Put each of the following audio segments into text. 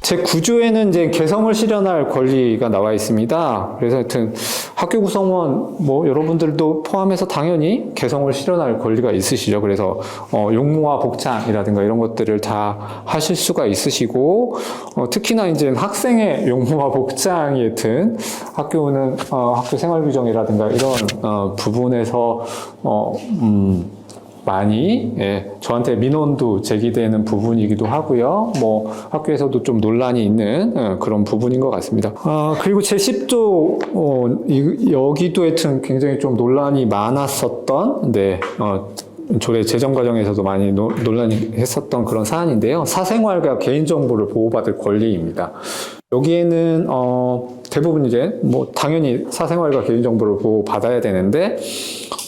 제9조에는 이제 개성을 실현할 권리가 나와 있습니다. 그래서 하여튼 학교 구성원 뭐 여러분들도 포함해서 당연히 개성을 실현할 권리가 있으시죠. 그래서 용모와 복창이라든가 이런 것들을 다 하실 수가 있으시고 특히나 이제 학생의 용모와 복창이 하여튼 학교는 학교 생활 규정이라든가 이런 부분에서 많이 저한테 민원도 제기되는 부분이기도 하고요. 뭐 학교에서도 좀 논란이 있는 그런 부분인 것 같습니다. 그리고 제10조 여기도 하여튼 굉장히 좀 논란이 많았었던 조례 제정 과정에서도 많이 논란이 했었던 그런 사안인데요. 사생활과 개인정보를 보호받을 권리입니다. 여기에는 대부분 이제 뭐 당연히 사생활과 개인정보를 보호받아야 되는데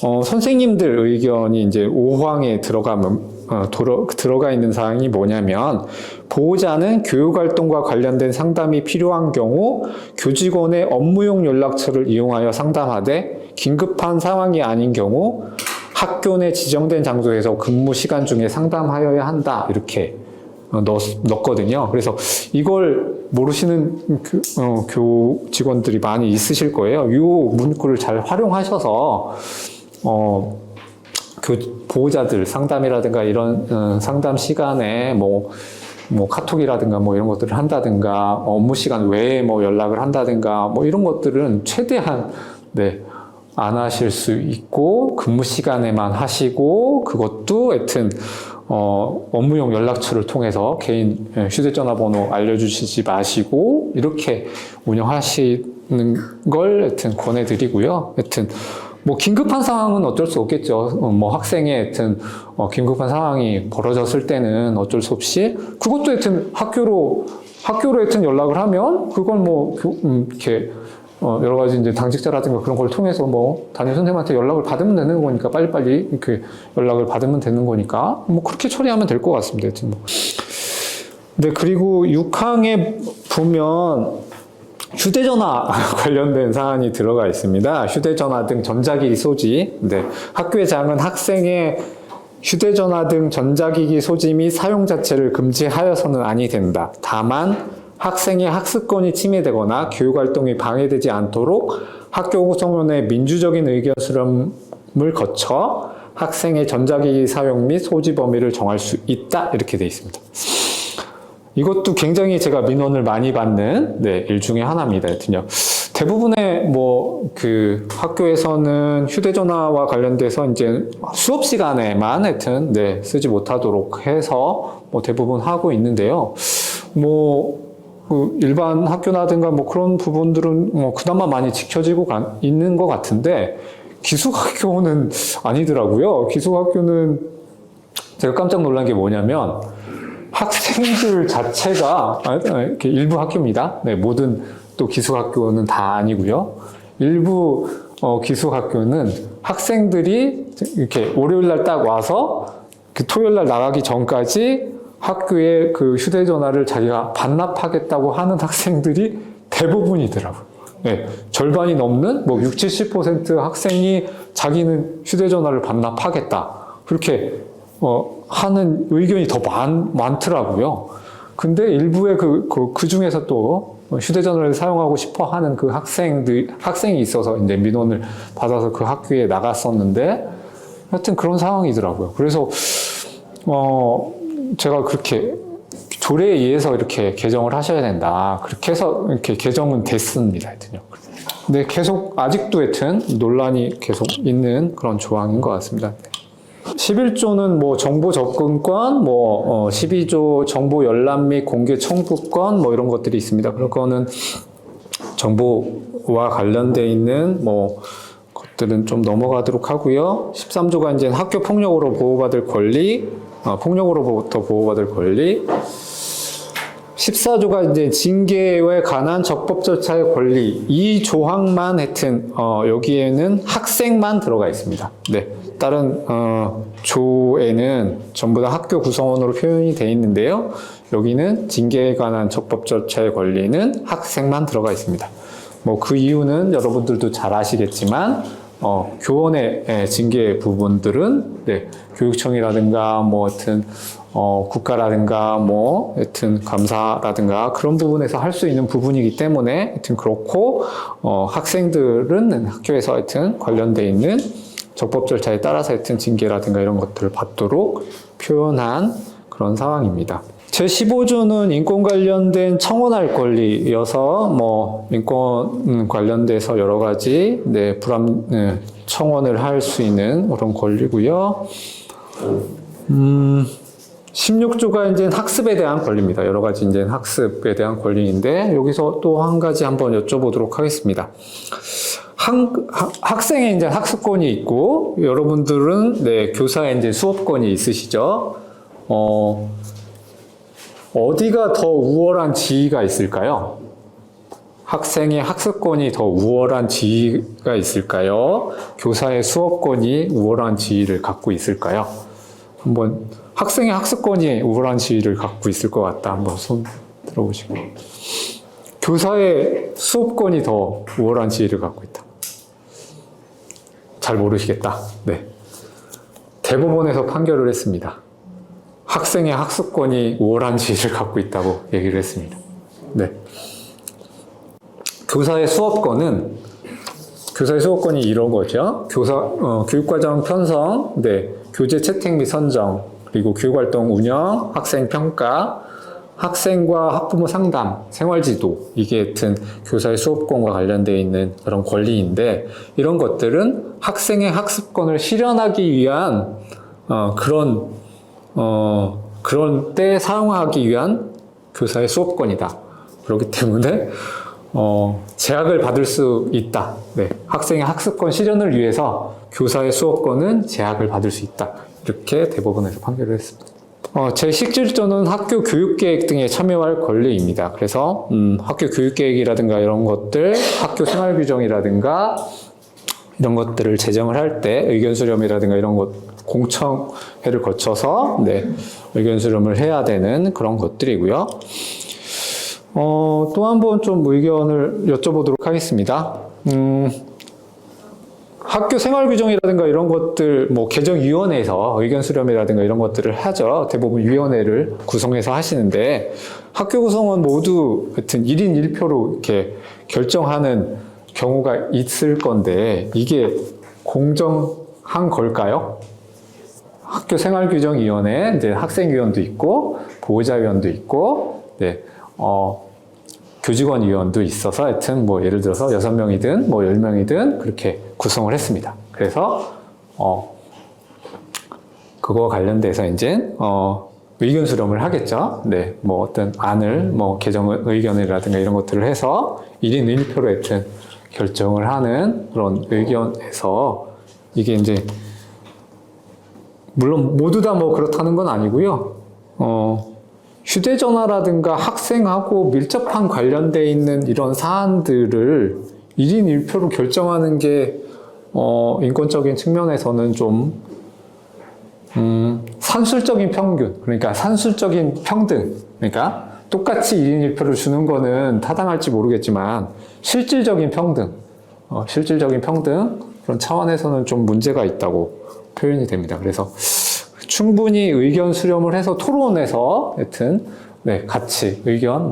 선생님들 의견이 이제 5항에 들어가 있는 사항이 뭐냐면 보호자는 교육활동과 관련된 상담이 필요한 경우 교직원의 업무용 연락처를 이용하여 상담하되 긴급한 상황이 아닌 경우 학교 내 지정된 장소에서 근무 시간 중에 상담하여야 한다 이렇게 넣었거든요. 그래서 이걸 모르시는 교직원들이 많이 있으실 거예요. 이 문구를 잘 활용하셔서 보호자들 상담이라든가 이런 상담 시간에 뭐 카톡이라든가 뭐 이런 것들을 한다든가 업무 시간 외에 뭐 연락을 한다든가 뭐 이런 것들은 최대한 안 하실 수 있고 근무 시간에만 하시고 그것도 하여튼 업무용 연락처를 통해서 개인 휴대전화 번호 알려주시지 마시고 이렇게 운영하시는 걸 하여튼 권해드리고요. 하여튼 뭐 긴급한 상황은 어쩔 수 없겠죠. 뭐 학생의 하여튼 긴급한 상황이 벌어졌을 때는 어쩔 수 없이 그것도 하여튼 학교로 하여튼 연락을 하면 그걸 뭐 이렇게 여러 가지 이제 당직자라든가 그런 걸 통해서 뭐 담임 선생님한테 연락을 받으면 되는 거니까 빨리빨리 이렇게 연락을 받으면 되는 거니까 뭐 그렇게 처리하면 될 것 같습니다. 하여튼 뭐. 네, 그리고 6항에 보면 휴대전화 관련된 사안이 들어가 있습니다. 휴대전화 등 전자기기 소지. 학교의 장은 학생의 휴대전화 등 전자기기 소지 및 사용 자체를 금지하여서는 아니 된다. 다만 학생의 학습권이 침해되거나 교육활동이 방해되지 않도록 학교 구성원의 민주적인 의견 수렴을 거쳐 학생의 전자기기 사용 및 소지 범위를 정할 수 있다. 이렇게 되어 있습니다. 이것도 굉장히 제가 민원을 많이 받는 일 중에 하나입니다. 하여튼요. 대부분의 학교에서는 휴대전화와 관련돼서 이제 수업 시간에만 하여튼 쓰지 못하도록 해서 대부분 하고 있는데요. 일반 학교라든가 그런 부분들은 그나마 많이 지켜지고 있는 것 같은데 기숙학교는 아니더라고요. 기숙학교는 제가 깜짝 놀란 게 뭐냐면 학생들 자체가 일부 학교입니다. 모든 또 기숙학교는 다 아니고요. 일부 기숙학교는 학생들이 이렇게 월요일날 딱 와서 토요일날 나가기 전까지 학교에 휴대전화를 자기가 반납하겠다고 하는 학생들이 대부분이더라고요. 절반이 넘는 60, 70% 학생이 자기는 휴대전화를 반납하겠다. 그렇게 하는 의견이 더 많더라고요. 근데 일부의 그 중에서 또 휴대전화를 사용하고 싶어 하는 그 학생이 있어서 이제 민원을 받아서 그 학교에 나갔었는데 하여튼 그런 상황이더라고요. 그래서, 제가 그렇게 조례에 의해서 이렇게 개정을 하셔야 된다. 그렇게 해서 이렇게 개정은 됐습니다. 하여튼요. 네, 계속 아직도 하여튼 논란이 계속 있는 그런 조항인 것 같습니다. 11조는 정보 접근권, 12조 정보 열람 및 공개 청구권, 이런 것들이 있습니다. 그런 거는 정보와 관련되어 있는 것들은 좀 넘어가도록 하고요. 13조가 이제 학교 폭력으로 보호받을 권리, 폭력으로부터 보호받을 권리. 14조가 이제 징계에 관한 적법 절차의 권리. 이 조항만 하여튼 여기에는 학생만 들어가 있습니다. 다른 조에는 전부 다 학교 구성원으로 표현이 되어 있는데요. 여기는 징계에 관한 적법 절차의 권리는 학생만 들어가 있습니다. 그 이유는 여러분들도 잘 아시겠지만 교원의 징계 부분들은 네, 교육청이라든가 뭐 하여튼 국가라든가 뭐 하여튼 감사라든가 그런 부분에서 할 수 있는 부분이기 때문에 하여튼 그렇고 학생들은 학교에서 하여튼 관련돼 있는 적법 절차에 따라서 하여튼 징계라든가 이런 것들을 받도록 표현한 그런 상황입니다. 제15조는 인권 관련된 청원할 권리여서 뭐 인권 관련돼서 여러 가지 청원을 할 수 있는 그런 권리고요. 16조가 이제 학습에 대한 권리입니다. 여러 가지 이제 학습에 대한 권리인데 여기서 또 한 가지 한번 여쭤보도록 하겠습니다. 학생의 이제 학습권이 있고 여러분들은 교사의 이제 수업권이 있으시죠. 어디가 더 우월한 지위가 있을까요? 학생의 학습권이 더 우월한 지위가 있을까요? 교사의 수업권이 우월한 지위를 갖고 있을까요? 한번 학생의 학습권이 우월한 지위를 갖고 있을 것 같다. 한번 손 들어보시고. 교사의 수업권이 더 우월한 지위를 갖고 있다. 잘 모르시겠다. 네. 대법원에서 판결을 했습니다. 학생의 학습권이 우월한 지위를 갖고 있다고 얘기를 했습니다. 네. 교사의 수업권이 이런 거죠. 교육과정 편성, 교재 채택 및 선정, 그리고 교육활동 운영, 학생 평가, 학생과 학부모 상담, 생활지도, 이게 하여튼 교사의 수업권과 관련되어 있는 그런 권리인데, 이런 것들은 학생의 학습권을 실현하기 위한, 그런 때 사용하기 위한 교사의 수업권이다. 그렇기 때문에, 제약을 받을 수 있다. 네. 학생의 학습권 실현을 위해서 교사의 수업권은 제약을 받을 수 있다. 이렇게 대법원에서 판결을 했습니다. 제17조는 학교 교육계획 등에 참여할 권리입니다. 그래서 학교 교육계획이라든가 이런 것들, 학교 생활규정이라든가 이런 것들을 제정을 할 때 의견 수렴이라든가 이런 것 공청회를 거쳐서 의견 수렴을 해야 되는 그런 것들이고요. 또 한 번 좀 의견을 여쭤보도록 하겠습니다. 학교 생활규정이라든가 이런 것들, 개정위원회에서 의견 수렴이라든가 이런 것들을 하죠. 대부분 위원회를 구성해서 하시는데, 학교 구성원 모두 하여튼 1인 1표로 이렇게 결정하는 경우가 있을 건데, 이게 공정한 걸까요? 학교 생활규정위원회, 이제 학생위원도 있고, 보호자위원도 있고, 교직원위원도 있어서 하여튼 예를 들어서 6명이든 10명이든 그렇게 구성을 했습니다. 그래서 그거와 관련돼서 이제 의견 수렴을 하겠죠. 어떤 안을 개정 의견이라든가 이런 것들을 해서 1인 1표로 하여튼 결정을 하는 그런 의견에서 이게 이제 물론 모두 다 그렇다는 건 아니고요. 휴대전화라든가 학생하고 밀접한 관련되어 있는 이런 사안들을 1인 1표로 결정하는 게 인권적인 측면에서는 좀 산술적인 평균, 그러니까 산술적인 평등, 그러니까 똑같이 1인 1표를 주는 거는 타당할지 모르겠지만 실질적인 평등, 그런 차원에서는 좀 문제가 있다고 표현이 됩니다. 그래서 충분히 의견 수렴을 해서 토론해서 하여튼 같이 의견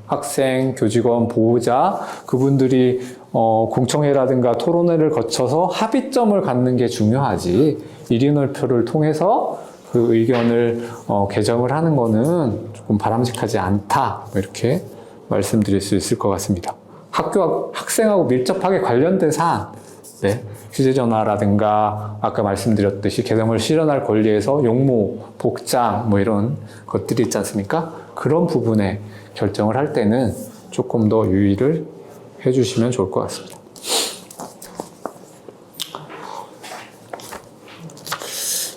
학생, 교직원, 보호자 그분들이 공청회라든가 토론회를 거쳐서 합의점을 갖는 게 중요하지 1인 1표를 통해서 그 의견을 개정을 하는 거는 조금 바람직하지 않다 이렇게 말씀드릴 수 있을 것 같습니다. 학생하고 밀접하게 관련된 사안, 휴대전화라든가 아까 말씀드렸듯이 개정을 실현할 권리에서 용모, 복장 이런 것들이 있지 않습니까? 그런 부분에 결정을 할 때는 조금 더 유의를 해주시면 좋을 것 같습니다.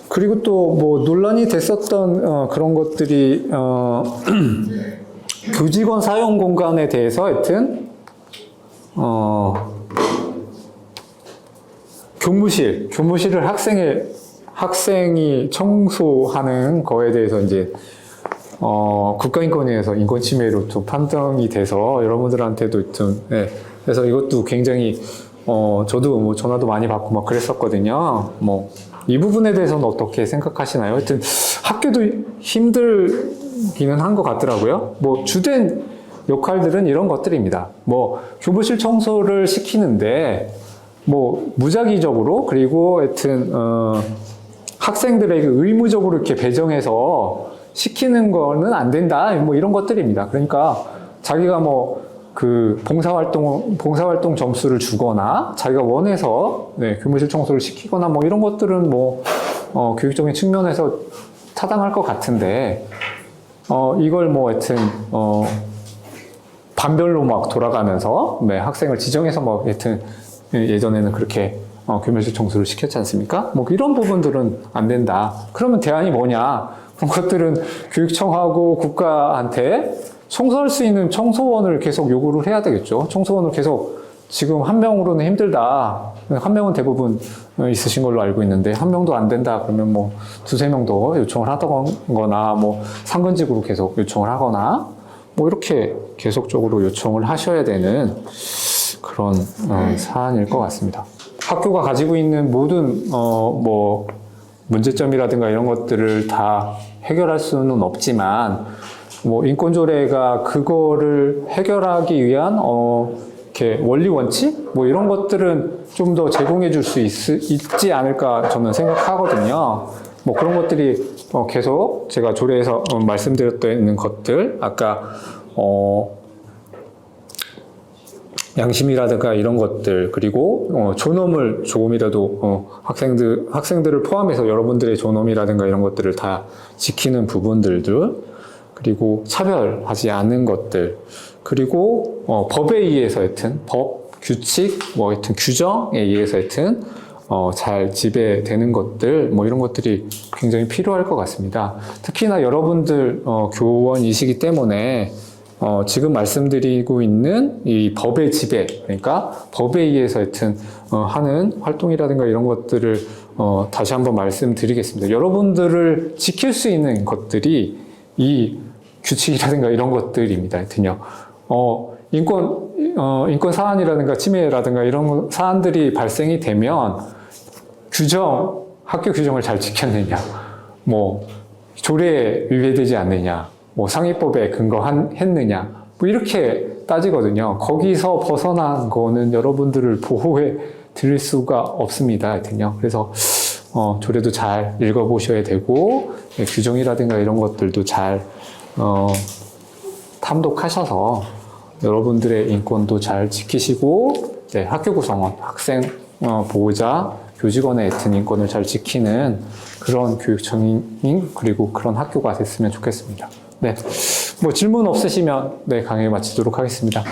그리고 또 논란이 됐었던 그런 것들이 교직원 사용 공간에 대해서 하여튼 교무실을 학생이 청소하는 거에 대해서 이제 국가인권위에서 인권침해로 좀 판정이 돼서 여러분들한테도 좀 그래서 이것도 굉장히 저도 뭐 전화도 많이 받고 막 그랬었거든요. 뭐, 이 부분에 대해서는 어떻게 생각하시나요? 하여튼 학교도 힘들기는 한 것 같더라고요. 뭐, 주된 역할들은 이런 것들입니다. 뭐, 교무실 청소를 시키는데, 뭐, 무작위적으로, 그리고 하여튼, 학생들에게 의무적으로 이렇게 배정해서 시키는 거는 안 된다. 뭐 이런 것들입니다. 그러니까 자기가 뭐 그 봉사활동 점수를 주거나 자기가 원해서 네, 교무실 청소를 시키거나 뭐 이런 것들은 뭐, 교육적인 측면에서 타당할 것 같은데, 이걸 뭐 하여튼, 반별로 막 돌아가면서 네, 학생을 지정해서 뭐 하여튼 예전에는 그렇게 교무실 청소를 시켰지 않습니까? 뭐 이런 부분들은 안 된다. 그러면 대안이 뭐냐? 그런 것들은 교육청하고 국가한테 청소할 수 있는 청소원을 계속 요구를 해야 되겠죠. 청소원을 계속 지금 한 명으로는 힘들다. 한 명은 대부분 있으신 걸로 알고 있는데 한 명도 안 된다. 그러면 뭐 두세 명 더 요청을 하거나 뭐 상근직으로 계속 요청을 하거나 뭐 이렇게 계속적으로 요청을 하셔야 되는 그런 사안일 것 같습니다. 학교가 가지고 있는 모든 뭐 문제점이라든가 이런 것들을 다 해결할 수는 없지만 뭐 인권조례가 그거를 해결하기 위한 이렇게 원리 원칙 뭐 이런 것들은 좀 더 제공해 줄 수 있지 않을까 저는 생각하거든요. 뭐 그런 것들이 계속 제가 조례에서 말씀드렸던 것들 아까 양심이라든가 이런 것들 그리고 존엄을 조금이라도 학생들을 포함해서 여러분들의 존엄이라든가 이런 것들을 다 지키는 부분들도 그리고 차별하지 않는 것들 그리고 법에 의해서 하여튼 법 규칙 뭐 하여튼 규정에 의해서 하여튼 잘 지배되는 것들 뭐 이런 것들이 굉장히 필요할 것 같습니다. 특히나 여러분들 교원이시기 때문에 지금 말씀드리고 있는 이 법의 지배, 그러니까 법에 의해서 하여튼 하는 활동이라든가 이런 것들을 다시 한번 말씀드리겠습니다. 여러분들을 지킬 수 있는 것들이 이 규칙이라든가 이런 것들입니다. 하여튼요. 인권 사안이라든가 침해라든가 이런 사안들이 발생이 되면 학교 규정을 잘 지켰느냐, 뭐 조례에 위배되지 않느냐, 뭐 상위법에 근거했느냐 뭐 이렇게 따지거든요. 거기서 벗어난 거는 여러분들을 보호해 드릴 수가 없습니다. 하여튼요. 그래서 조례도 잘 읽어보셔야 되고 규정이라든가 이런 것들도 잘 탐독하셔서 여러분들의 인권도 잘 지키시고 네, 학교 구성원, 학생 보호자, 교직원의 하여튼 인권을 잘 지키는 그런 교육청인 그리고 그런 학교가 됐으면 좋겠습니다. 네, 뭐 질문 없으시면 네, 강의 마치도록 하겠습니다.